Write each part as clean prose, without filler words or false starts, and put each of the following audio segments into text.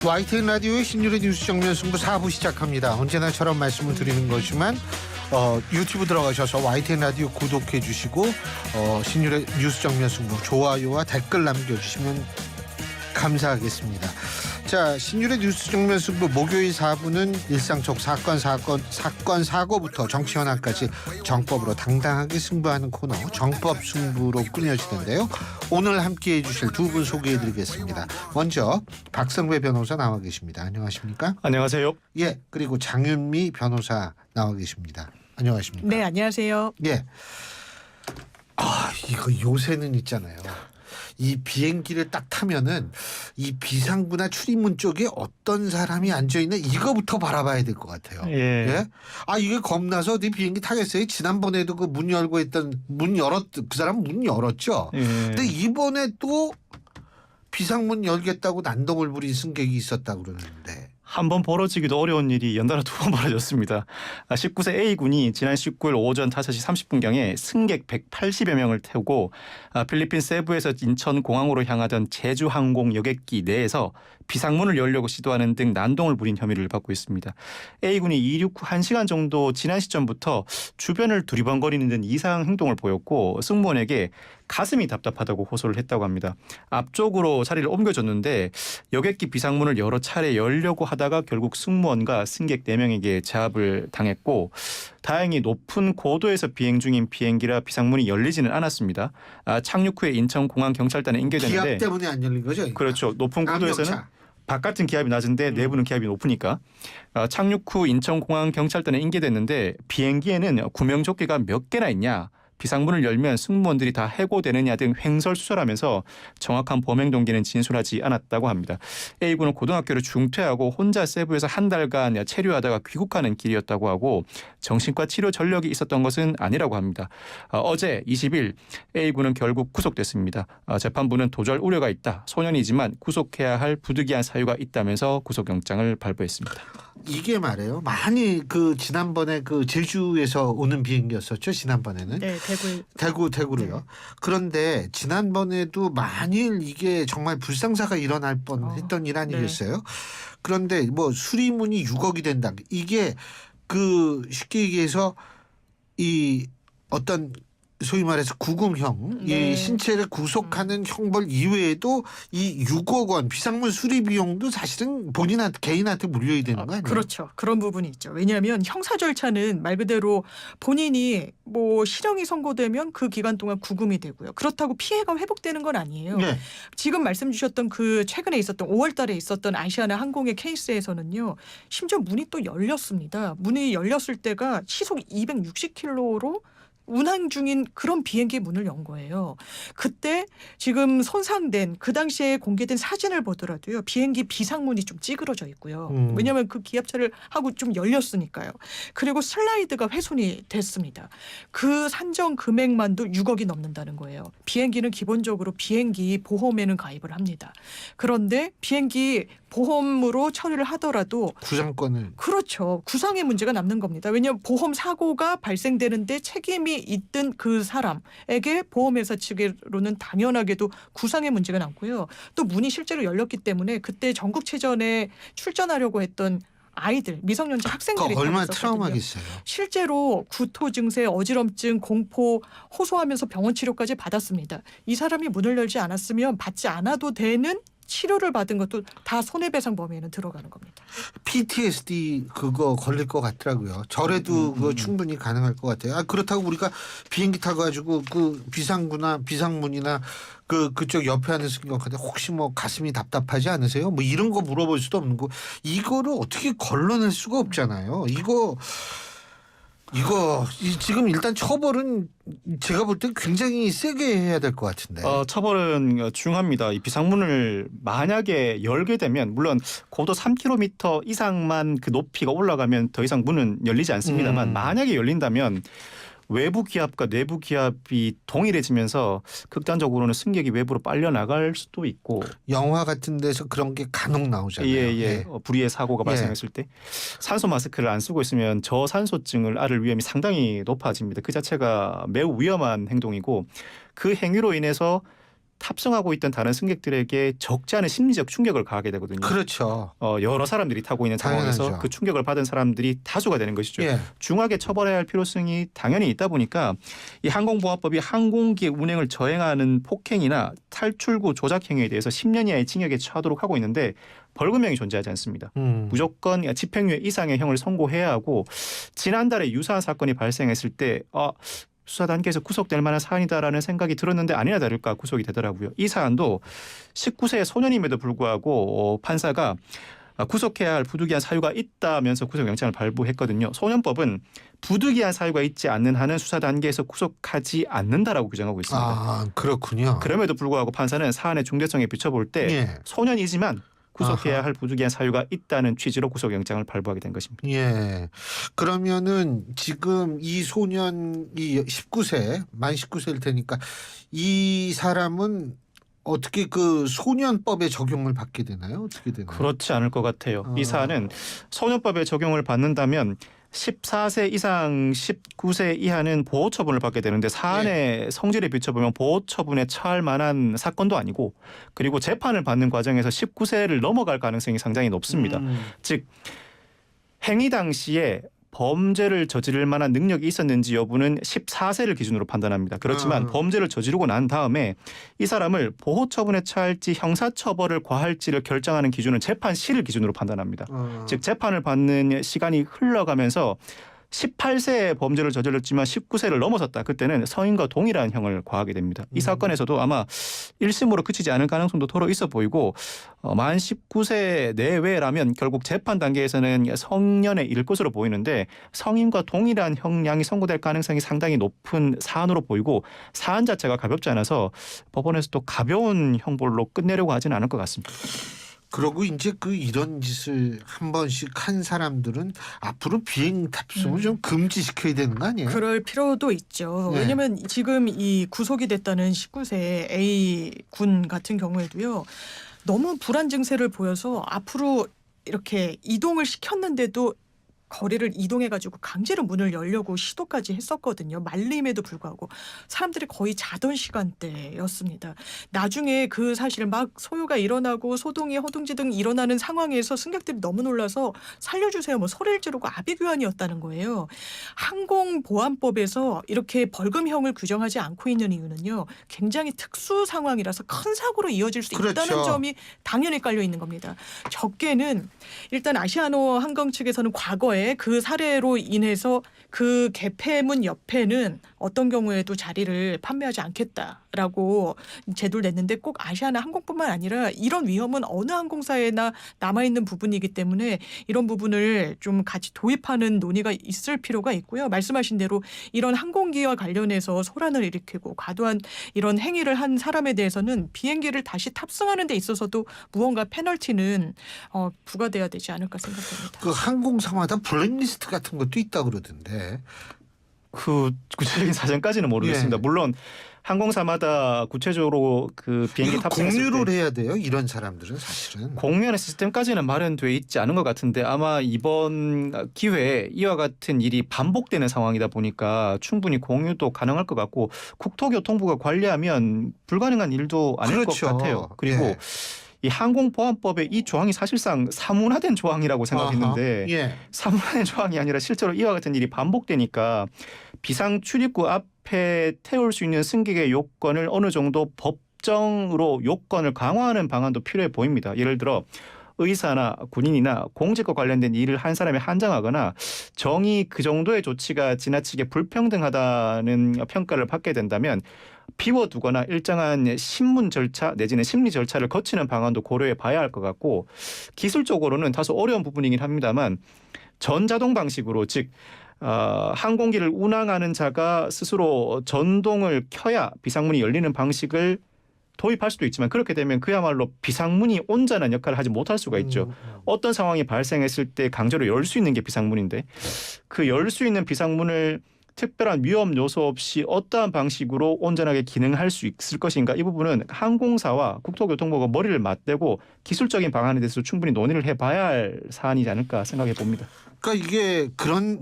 YTN 라디오의 신율의 뉴스 정면 승부 4부 시작합니다. 언제나처럼 말씀을 드리는 거지만 유튜브 들어가셔서 YTN 라디오 구독해 주시고 신율의 뉴스 정면 승부 좋아요와 댓글 남겨주시면 감사하겠습니다. 자, 신율의 뉴스 정면 승부 목요일 4부는 일상 속 사건 사고부터 정치 현안까지 정법으로 당당하게 승부하는 코너 정법 승부로 꾸며지는데요. 오늘 함께해 주실 두 분 소개해드리겠습니다. 먼저 박성배 변호사 나와 계십니다. 안녕하십니까? 안녕하세요. 예, 그리고 장윤미 변호사 나와 계십니다. 안녕하십니까? 네, 안녕하세요. 예. 이거 요새는 있잖아요. 이 비행기를 딱 타면은 이 비상구나 출입문 쪽에 어떤 사람이 앉아있는 이거부터 바라봐야 될 것 같아요. 예. 이게 겁나서 어디 비행기 타겠어요? 지난번에도 그 문 열고 했던 그 사람 문 열었죠. 예. 근데 이번에 또 비상문 열겠다고 난동을 부린 승객이 있었다고 그러는데. 한 번 벌어지기도 어려운 일이 연달아 두 번 벌어졌습니다. 19세 A군이 지난 19일 오전 5시 30분경에 승객 180여 명을 태우고 필리핀 세부에서 인천공항으로 향하던 제주항공 여객기 내에서 비상문을 열려고 시도하는 등 난동을 부린 혐의를 받고 있습니다. A군이 이륙 후 1시간 정도 지난 시점부터 주변을 두리번거리는 등 이상한 행동을 보였고 승무원에게 가슴이 답답하다고 호소를 했다고 합니다. 앞쪽으로 자리를 옮겨줬는데 여객기 비상문을 여러 차례 열려고 하다가 결국 승무원과 승객 4명에게 제압을 당했고 다행히 높은 고도에서 비행 중인 비행기라 비상문이 열리지는 않았습니다. 착륙 후에 인천공항 경찰단에 인계되는데 기압 때문에 안 열린 거죠? 그러니까. 그렇죠. 높은 고도에서는 바깥은 기압이 낮은데 내부는 기압이 높으니까 착륙 후 인천공항 경찰단에 인계됐는데 비행기에는 구명조끼가 몇 개나 있냐, 비상문을 열면 승무원들이 다 해고되느냐 등 횡설수설하면서 정확한 범행 동기는 진술하지 않았다고 합니다. A군은 고등학교를 중퇴하고 혼자 세부에서 한 달간 체류하다가 귀국하는 길이었다고 하고 정신과 치료 전력이 있었던 것은 아니라고 합니다. 어제 20일 A군은 결국 구속됐습니다. 재판부는 도주할 우려가 있다, 소년이지만 구속해야 할 부득이한 사유가 있다면서 구속영장을 발부했습니다. 이게 말이에요. 많이 지난번에 제주에서 오는 비행기였었죠. 지난번에는. 네, 대구로요. 네. 그런데 지난번에도 만일 이게 정말 불상사가 일어날 뻔했던 일 아니겠어요? 네. 그런데 수리문이 6억이 된다. 이게 쉽게 얘기해서 이 어떤 소위 말해서 구금형, 이 신체를 구속하는 형벌 이외에도 이 6억 원 비상문 수리 비용도 사실은 개인한테 물려야 되는 거 아니에요? 그렇죠. 그런 부분이 있죠. 왜냐하면 형사 절차는 말 그대로 본인이 실형이 선고되면 그 기간 동안 구금이 되고요. 그렇다고 피해가 회복되는 건 아니에요. 네. 지금 말씀 주셨던 최근에 있었던 5월 달에 있었던 아시아나 항공의 케이스에서는요. 심지어 문이 또 열렸습니다. 문이 열렸을 때가 시속 260km로 운항 중인 그런 비행기 문을 연 거예요. 그때 지금 손상된 그 당시에 공개된 사진을 보더라도요. 비행기 비상문이 좀 찌그러져 있고요. 왜냐하면 그 기압차를 하고 좀 열렸으니까요. 그리고 슬라이드가 훼손이 됐습니다. 그 산정 금액만도 6억이 넘는다는 거예요. 비행기는 기본적으로 비행기 보험에는 가입을 합니다. 그런데 비행기 보험으로 처리를 하더라도 구상권을. 그렇죠. 구상의 문제가 남는 겁니다. 왜냐하면 보험 사고가 발생되는데 책임이 있던 그 사람에게 보험회사 측으로는 당연하게도 구상의 문제가 남고요. 또 문이 실제로 열렸기 때문에 그때 전국체전에 출전하려고 했던 아이들, 미성년자 학생들이 얼마나 트라우마겠어요. 실제로 구토 증세, 어지럼증, 공포 호소하면서 병원 치료까지 받았습니다. 이 사람이 문을 열지 않았으면 받지 않아도 되는 치료를 받은 것도 다 손해배상 범위에는 들어가는 겁니다. PTSD 그거 걸릴 것 같더라고요. 저래도 그거 충분히 가능할 것 같아요. 그렇다고 우리가 비행기 타고 가지고 비상구나 비상문이나 그쪽 옆에 앉은 승객한테 혹시 가슴이 답답하지 않으세요? 이런 거 물어볼 수도 없는 거. 이거를 어떻게 걸러낼 수가 없잖아요. 이거 지금 일단 처벌은 제가 볼 때 굉장히 세게 해야 될 것 같은데. 처벌은 중합니다. 이 비상문을 만약에 열게 되면 물론 고도 3km 이상만 그 높이가 올라가면 더 이상 문은 열리지 않습니다만 만약에 열린다면 외부 기압과 내부 기압이 동일해지면서 극단적으로는 승객이 외부로 빨려 나갈 수도 있고. 영화 같은 데서 그런 게 간혹 나오잖아요. 예. 불의의 사고가 발생했을 때 산소 마스크를 안 쓰고 있으면 저산소증을 앓을 위험이 상당히 높아집니다. 그 자체가 매우 위험한 행동이고 그 행위로 인해서 탑승하고 있던 다른 승객들에게 적지 않은 심리적 충격을 가하게 되거든요. 그렇죠. 여러 사람들이 타고 있는 상황에서 당연하죠. 그 충격을 받은 사람들이 다수가 되는 것이죠. 예. 중하게 처벌해야 할 필요성이 당연히 있다 보니까 이 항공보안법이 항공기의 운행을 저행하는 폭행이나 탈출구 조작 행위에 대해서 10년 이하의 징역에 처하도록 하고 있는데 벌금형이 존재하지 않습니다. 무조건 집행유예 이상의 형을 선고해야 하고 지난달에 유사한 사건이 발생했을 때 수사 단계에서 구속될 만한 사안이다라는 생각이 들었는데 아니나 다를까 구속이 되더라고요. 이 사안도 19세의 소년임에도 불구하고 판사가 구속해야 할 부득이한 사유가 있다면서 구속영장을 발부했거든요. 소년법은 부득이한 사유가 있지 않는 한은 수사 단계에서 구속하지 않는다라고 규정하고 있습니다. 아, 그렇군요. 그럼에도 불구하고 판사는 사안의 중대성에 비춰볼 때 예. 소년이지만 구속해야 아하. 할 부득이한 사유가 있다는 취지로 구속영장을 발부하게 된 것입니다. 예. 그러면은 지금 이 소년이 19세, 만 19세일 테니까 이 사람은 어떻게 그 소년법에 적용을 받게 되나요? 어떻게 되나요? 그렇지 않을 것 같아요. 이 사안은 소년법에 적용을 받는다면 14세 이상 19세 이하는 보호 처분을 받게 되는데 사안의 성질에 비춰보면 보호 처분에 처할 만한 사건도 아니고 그리고 재판을 받는 과정에서 19세를 넘어갈 가능성이 상당히 높습니다. 즉 행위 당시에 범죄를 저지를 만한 능력이 있었는지 여부는 14세를 기준으로 판단합니다. 그렇지만 범죄를 저지르고 난 다음에 이 사람을 보호 처분에 처할지 형사 처벌을 과할지를 결정하는 기준은 재판 시를 기준으로 판단합니다. 즉 재판을 받는 시간이 흘러가면서 18세에 범죄를 저질렀지만 19세를 넘어섰다. 그때는 성인과 동일한 형을 과하게 됩니다. 이 사건에서도 아마 1심으로 그치지 않을 가능성도 더러 있어 보이고 만 19세 내외라면 결국 재판 단계에서는 성년에 이를 것으로 보이는데 성인과 동일한 형량이 선고될 가능성이 상당히 높은 사안으로 보이고 사안 자체가 가볍지 않아서 법원에서도 가벼운 형벌로 끝내려고 하지는 않을 것 같습니다. 그러고 이제 그 이런 짓을 한 번씩 한 사람들은 앞으로 비행 탑승을 좀 금지시켜야 되는 거 아니에요? 그럴 필요도 있죠. 네. 왜냐하면 지금 이 구속이 됐다는 19세 A 군 같은 경우에도요. 너무 불안 증세를 보여서 앞으로 이렇게 이동을 시켰는데도 거리를 이동해가지고 강제로 문을 열려고 시도까지 했었거든요. 말림에도 불구하고 사람들이 거의 자던 시간대였습니다. 나중에 그 사실 막 소요가 일어나고 소동이 허둥지 등 일어나는 상황에서 승객들이 너무 놀라서 살려주세요 뭐 소리를 지르고 아비규환이었다는 거예요. 항공보안법에서 이렇게 벌금형을 규정하지 않고 있는 이유는요. 굉장히 특수 상황이라서 큰 사고로 이어질 수 그렇죠. 있다는 점이 당연히 깔려 있는 겁니다. 적게는 일단 아시아노 항공 측에서는 과거에 그 사례로 인해서 그 개폐문 옆에는 어떤 경우에도 자리를 판매하지 않겠다라고 제도를 냈는데 꼭 아시아나 항공뿐만 아니라 이런 위험은 어느 항공사에나 남아있는 부분이기 때문에 이런 부분을 좀 같이 도입하는 논의가 있을 필요가 있고요. 말씀하신 대로 이런 항공기와 관련해서 소란을 일으키고 과도한 이런 행위를 한 사람에 대해서는 비행기를 다시 탑승하는 데 있어서도 무언가 페널티는 부과돼야 되지 않을까 생각됩니다. 그 항공사마다 블랙리스트 같은 것도 있다 그러던데. 그 구체적인 사정까지는 모르겠습니다. 예. 물론 항공사마다 구체적으로 그 비행기 이거 탑승했을 공유를 때 해야 돼요. 이런 사람들은 사실은. 공유하는 시스템까지는 마련돼 있지 않은 것 같은데 아마 이번 기회에 이와 같은 일이 반복되는 상황이다 보니까 충분히 공유도 가능할 것 같고 국토교통부가 관리하면 불가능한 일도 아닐 그렇죠. 것 같아요. 그리고 예. 이 항공보안법의 이 조항이 사실상 사문화된 조항이라고 생각했는데 예. 사문화된 조항이 아니라 실제로 이와 같은 일이 반복되니까 비상 출입구 앞에 태울 수 있는 승객의 요건을 어느 정도 법정으로 요건을 강화하는 방안도 필요해 보입니다. 예를 들어 의사나 군인이나 공직과 관련된 일을 한 사람에 한정하거나 정의 그 정도의 조치가 지나치게 불평등하다는 평가를 받게 된다면 비워두거나 일정한 신문 절차 내지는 심리 절차를 거치는 방안도 고려해 봐야 할 것 같고 기술적으로는 다소 어려운 부분이긴 합니다만 전자동 방식으로 즉 항공기를 운항하는 자가 스스로 전동을 켜야 비상문이 열리는 방식을 도입할 수도 있지만 그렇게 되면 그야말로 비상문이 온전한 역할을 하지 못할 수가 있죠. 어떤 상황이 발생했을 때 강제로 열 수 있는 게 비상문인데 그 열 수 있는 비상문을 특별한 위험 요소 없이 어떠한 방식으로 온전하게 기능할 수 있을 것인가 이 부분은 항공사와 국토교통부가 머리를 맞대고 기술적인 방안에 대해서 충분히 논의를 해봐야 할 사안이지 않을까 생각해 봅니다. 그러니까 이게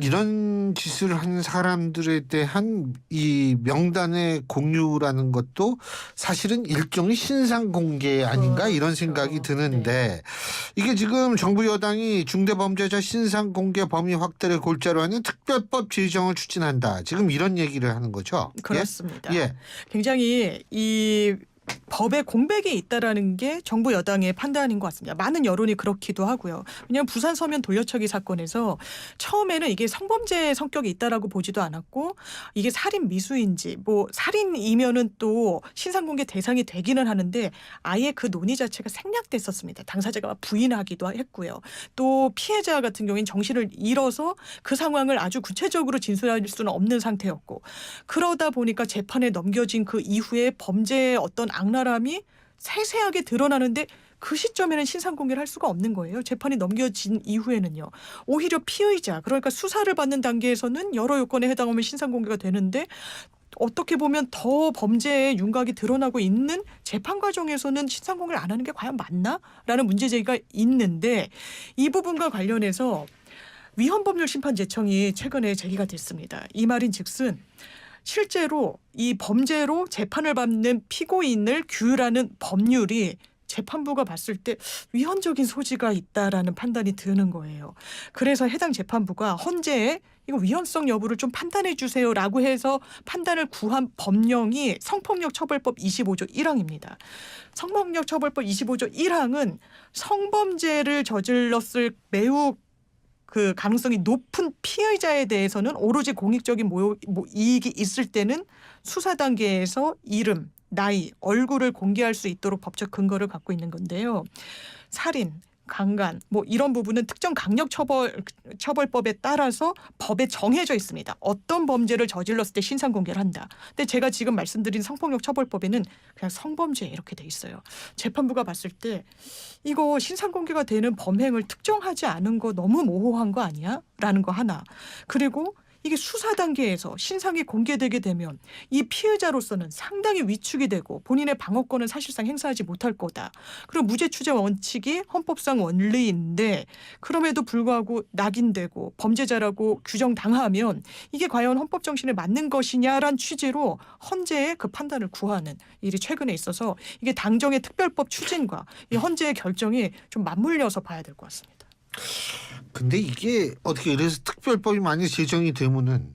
이런 짓을 한 사람들에 대한 이 명단의 공유라는 것도 사실은 일종의 신상 공개 아닌가 그렇죠. 이런 생각이 드는데 이게 지금 정부 여당이 중대범죄자 신상 공개 범위 확대를 골자로 하는 특별법 제정을 추진한다. 지금 이런 얘기를 하는 거죠. 그렇습니다. 예. 굉장히 이 법에 공백이 있다라는 게 정부 여당의 판단인 것 같습니다. 많은 여론이 그렇기도 하고요. 왜냐하면 부산 서면 돌려차기 사건에서 처음에는 이게 성범죄 성격이 있다라고 보지도 않았고 이게 살인 미수인지 뭐 살인이면은 또 신상공개 대상이 되기는 하는데 아예 그 논의 자체가 생략됐었습니다. 당사자가 부인하기도 했고요. 또 피해자 같은 경우에는 정신을 잃어서 그 상황을 아주 구체적으로 진술할 수는 없는 상태였고 그러다 보니까 재판에 넘겨진 그 이후에 범죄의 어떤 악랄함이 세세하게 드러나는데 그 시점에는 신상 공개를 할 수가 없는 거예요. 재판이 넘겨진 이후에는요. 오히려 피의자 그러니까 수사를 받는 단계에서는 여러 요건에 해당하면 신상 공개가 되는데 어떻게 보면 더 범죄의 윤곽이 드러나고 있는 재판 과정에서는 신상 공개를 안 하는 게 과연 맞나라는 문제 제기가 있는데 이 부분과 관련해서 위헌법률심판제청이 최근에 제기가 됐습니다. 이 말인즉슨 실제로 이 범죄로 재판을 받는 피고인을 규율하는 법률이 재판부가 봤을 때 위헌적인 소지가 있다라는 판단이 드는 거예요. 그래서 해당 재판부가 헌재에 이거 위헌성 여부를 좀 판단해 주세요라고 해서 판단을 구한 법령이 성폭력처벌법 25조 1항입니다. 성폭력처벌법 25조 1항은 성범죄를 저질렀을 매우 그 가능성이 높은 피의자에 대해서는 오로지 공익적인 이익이 있을 때는 수사 단계에서 이름, 나이, 얼굴을 공개할 수 있도록 법적 근거를 갖고 있는 건데요. 살인, 강간 뭐 이런 부분은 특정 강력처벌법에 따라서 법에 정해져 있습니다. 어떤 범죄를 저질렀을 때 신상 공개를 한다. 근데 제가 지금 말씀드린 성폭력처벌법에는 그냥 성범죄 이렇게 돼 있어요. 재판부가 봤을 때 이거 신상 공개가 되는 범행을 특정하지 않은 거 너무 모호한 거 아니야? 라는 거 하나. 그리고 이게 수사 단계에서 신상이 공개되게 되면 이 피의자로서는 상당히 위축이 되고 본인의 방어권은 사실상 행사하지 못할 거다. 그리고 무죄 추정 원칙이 헌법상 원리인데 그럼에도 불구하고 낙인되고 범죄자라고 규정당하면 이게 과연 헌법 정신에 맞는 것이냐란 취지로 헌재에 그 판단을 구하는 일이 최근에 있어서 이게 당정의 특별법 추진과 이 헌재의 결정이 좀 맞물려서 봐야 될 것 같습니다. 근데 이게 어떻게 이래서 특별법이 많이 제정이 되면은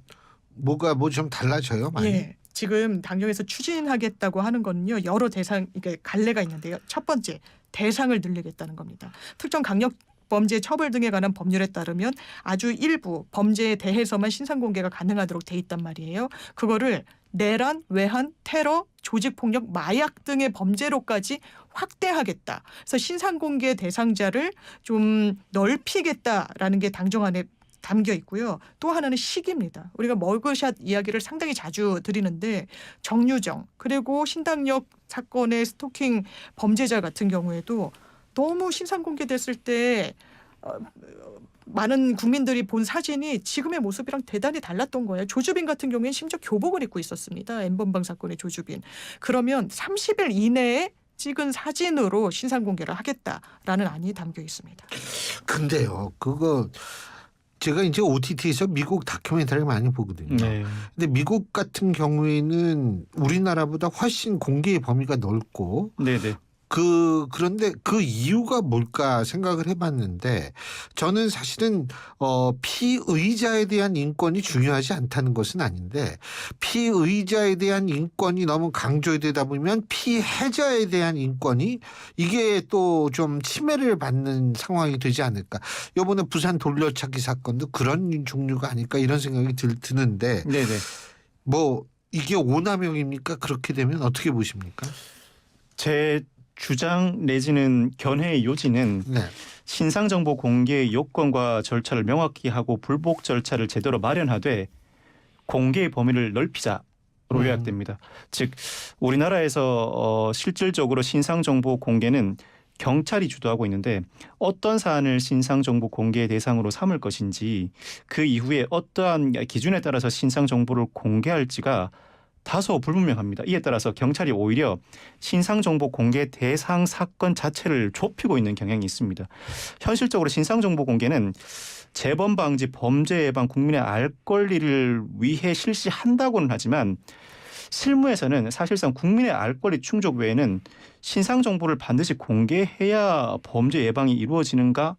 뭐가 뭐 좀 달라져요? 많이? 예. 지금 당정에서 추진하겠다고 하는 거는요. 여러 대상 이게 갈래가 있는데요. 첫 번째 대상을 늘리겠다는 겁니다. 특정 강력 범죄 처벌 등에 관한 법률에 따르면 아주 일부 범죄에 대해서만 신상 공개가 가능하도록 돼 있단 말이에요. 그거를 내란, 외환, 테러, 조직폭력, 마약 등의 범죄로까지 확대하겠다. 그래서 신상 공개 대상자를 좀 넓히겠다라는 게 당정안에 담겨 있고요. 또 하나는 시기입니다. 우리가 머그샷 이야기를 상당히 자주 드리는데 정유정 그리고 신당역 사건의 스토킹 범죄자 같은 경우에도 너무 신상 공개됐을 때 많은 국민들이 본 사진이 지금의 모습이랑 대단히 달랐던 거예요. 조주빈 같은 경우에는 심지어 교복을 입고 있었습니다. N번방 사건의 조주빈. 그러면 30일 이내에 찍은 사진으로 신상 공개를 하겠다라는 안이 담겨 있습니다. 근데요, 그거 제가 이제 OTT에서 미국 다큐멘터리를 많이 보거든요. 네. 근데 미국 같은 경우에는 우리나라보다 훨씬 공개의 범위가 넓고 네네. 그런데 그 이유가 뭘까 생각을 해봤는데 저는 사실은 피의자에 대한 인권이 중요하지 않다는 것은 아닌데 피의자에 대한 인권이 너무 강조되다 보면 피해자에 대한 인권이 이게 또 좀 침해를 받는 상황이 되지 않을까. 이번에 부산 돌려차기 사건도 그런 종류가 아닐까 이런 생각이 드는데 네네. 뭐 이게 오남용입니까? 그렇게 되면 어떻게 보십니까? 제 주장 내지는 견해의 요지는 네. 신상정보 공개의 요건과 절차를 명확히 하고 불복 절차를 제대로 마련하되 공개의 범위를 넓히자로 요약됩니다. 즉 우리나라에서 실질적으로 신상정보 공개는 경찰이 주도하고 있는데 어떤 사안을 신상정보 공개의 대상으로 삼을 것인지 그 이후에 어떠한 기준에 따라서 신상정보를 공개할지가 다소 불분명합니다. 이에 따라서 경찰이 오히려 신상정보 공개 대상 사건 자체를 좁히고 있는 경향이 있습니다. 현실적으로 신상정보 공개는 재범 방지, 범죄 예방, 국민의 알 권리를 위해 실시한다고는 하지만 실무에서는 사실상 국민의 알 권리 충족 외에는 신상정보를 반드시 공개해야 범죄 예방이 이루어지는가?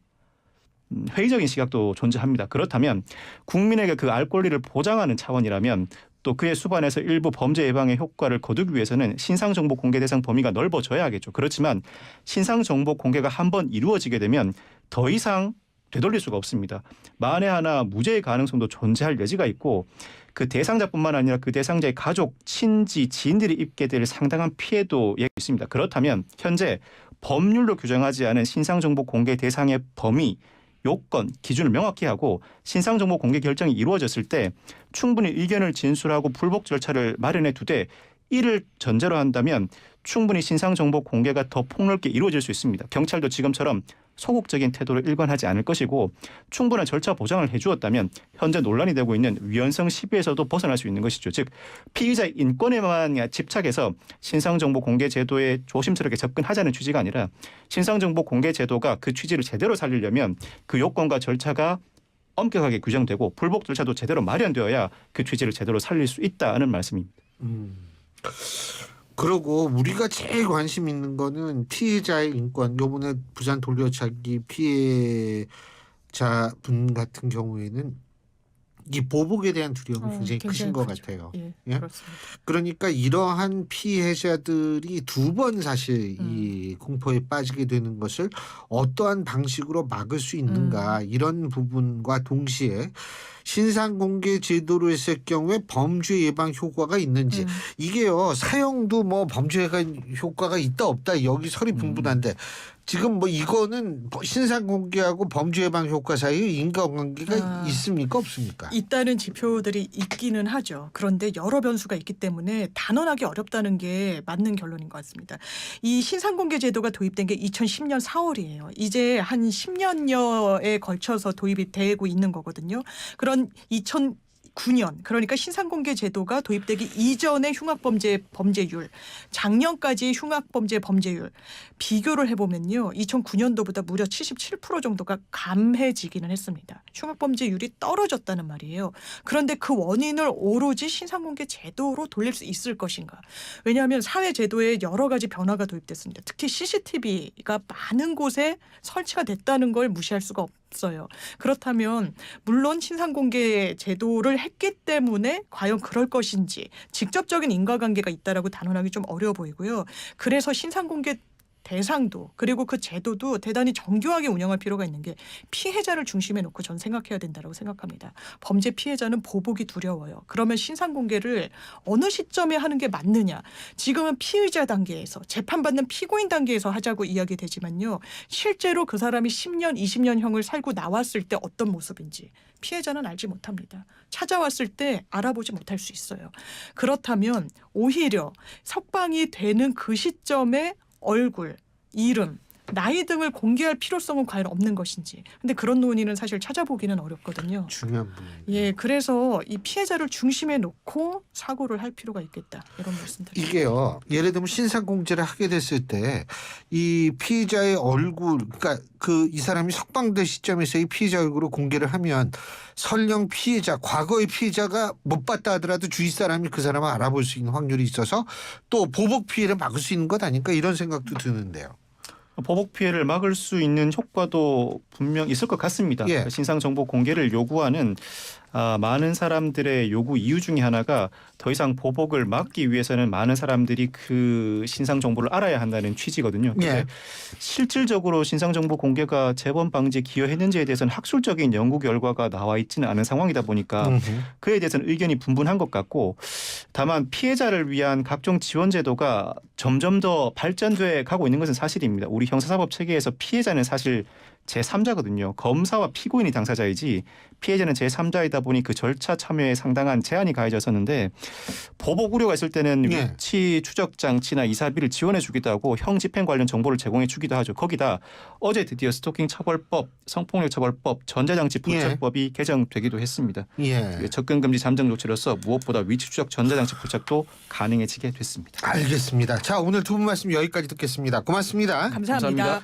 회의적인 시각도 존재합니다. 그렇다면 국민에게 그 알 권리를 보장하는 차원이라면 또 그의 수반에서 일부 범죄 예방의 효과를 거두기 위해서는 신상정보 공개 대상 범위가 넓어져야 하겠죠. 그렇지만 신상정보 공개가 한번 이루어지게 되면 더 이상 되돌릴 수가 없습니다. 만에 하나 무죄의 가능성도 존재할 여지가 있고 그 대상자뿐만 아니라 그 대상자의 가족, 친지, 지인들이 입게 될 상당한 피해도 있습니다. 그렇다면 현재 법률로 규정하지 않은 신상정보 공개 대상의 범위, 요건, 기준을 명확히 하고 신상정보 공개 결정이 이루어졌을 때 충분히 의견을 진술하고 불복 절차를 마련해 두되 이를 전제로 한다면 충분히 신상정보 공개가 더 폭넓게 이루어질 수 있습니다. 경찰도 지금처럼 소극적인 태도를 일관하지 않을 것이고 충분한 절차 보장을 해주었다면 현재 논란이 되고 있는 위헌성 시비에서도 벗어날 수 있는 것이죠. 즉 피의자의 인권에만 집착해서 신상정보 공개 제도에 조심스럽게 접근하자는 취지가 아니라 신상정보 공개 제도가 그 취지를 제대로 살리려면 그 요건과 절차가 엄격하게 규정되고 불복 절차도 제대로 마련되어야 그 취지를 제대로 살릴 수 있다는 말씀입니다. 그리고 우리가 제일 관심 있는 거는 피해자의 인권. 요번에 부산 돌려차기 피해자분 같은 경우에는 이 보복에 대한 두려움이 굉장히 크신 것 크죠. 같아요. 예, 예? 그렇습니다. 그러니까 이러한 피해자들이 두 번 사실 이 공포에 빠지게 되는 것을 어떠한 방식으로 막을 수 있는가 이런 부분과 동시에 신상공개 제도로 했을 경우에 범죄 예방 효과가 있는지 이게요 사형도 뭐 범죄 예방 효과가 있다 없다 여기 설이 분분한데 지금 뭐 이거는 신상공개하고 범죄 예방 효과 사이에 인과관계가 있습니까 없습니까? 있다는 지표들이 있기는 하죠. 그런데 여러 변수가 있기 때문에 단언하기 어렵다는 게 맞는 결론인 것 같습니다. 이 신상공개 제도가 도입된 게 2010년 4월이에요. 이제 한 10년여에 걸쳐서 도입이 되고 있는 거거든요. 그런 2009년 그러니까 신상공개 제도가 도입되기 이전의 흉악범죄 범죄율 작년까지의 흉악범죄 범죄율 비교를 해보면요. 2009년도보다 무려 77% 정도가 감해지기는 했습니다. 흉악범죄율이 떨어졌다는 말이에요. 그런데 그 원인을 오로지 신상공개 제도로 돌릴 수 있을 것인가. 왜냐하면 사회제도에 여러 가지 변화가 도입됐습니다. 특히 CCTV가 많은 곳에 설치가 됐다는 걸 무시할 수가 없어요. 그렇다면 물론 신상공개 제도를 했기 때문에 과연 그럴 것인지 직접적인 인과관계가 있다라고 단언하기 좀 어려워 보이고요. 그래서 신상공개 대상도 그리고 그 제도도 대단히 정교하게 운영할 필요가 있는 게 피해자를 중심에 놓고 전 생각해야 된다고 생각합니다. 범죄 피해자는 보복이 두려워요. 그러면 신상공개를 어느 시점에 하는 게 맞느냐. 지금은 피의자 단계에서 재판받는 피고인 단계에서 하자고 이야기되지만요. 실제로 그 사람이 10년, 20년형을 살고 나왔을 때 어떤 모습인지 피해자는 알지 못합니다. 찾아왔을 때 알아보지 못할 수 있어요. 그렇다면 오히려 석방이 되는 그 시점에 얼굴, 이름, 나이 등을 공개할 필요성은 과연 없는 것인지. 근데 그런 논의는 사실 찾아보기는 어렵거든요. 중요한 부분. 예, 그래서 이 피해자를 중심에 놓고 사고를 할 필요가 있겠다. 이런 말씀드립니다. 이게요. 예를 들면 신상공개를 하게 됐을 때 이 피해자의 얼굴, 그러니까 그 이 사람이 석방될 시점에서 이 피해자 얼굴을 공개를 하면 설령 피해자, 과거의 피해자가 못 봤다 하더라도 주위 사람이 그 사람을 알아볼 수 있는 확률이 있어서 또 보복 피해를 막을 수 있는 것 아닐까 이런 생각도 드는데요. 보복 피해를 막을 수 있는 효과도 분명 있을 것 같습니다. 예. 신상정보 공개를 요구하는 많은 사람들의 요구 이유 중에 하나가 더 이상 보복을 막기 위해서는 많은 사람들이 그 신상정보를 알아야 한다는 취지거든요. 그런데 예. 실질적으로 신상정보 공개가 재범 방지에 기여했는지에 대해서는 학술적인 연구 결과가 나와 있지는 않은 상황이다 보니까 그에 대해서는 의견이 분분한 것 같고 다만 피해자를 위한 각종 지원 제도가 점점 더 발전돼 가고 있는 것은 사실입니다. 우리 형사사법 체계에서 피해자는 사실 제3자거든요. 검사와 피고인이 당사자이지 피해자는 제3자이다 보니 그 절차 참여에 상당한 제한이 가해졌었는데 보복 우려가 있을 때는 예. 위치 추적 장치나 이사비를 지원해 주기도 하고 형 집행 관련 정보를 제공해 주기도 하죠. 거기다 어제 드디어 스토킹 처벌법, 성폭력 처벌법, 전자장치 부착법이 개정되기도 했습니다. 예. 접근 금지 잠정 조치로서 무엇보다 위치 추적 전자장치 부착도 가능해지게 됐습니다. 알겠습니다. 자, 오늘 두 분 말씀 여기까지 듣겠습니다. 고맙습니다. 감사합니다. 감사합니다.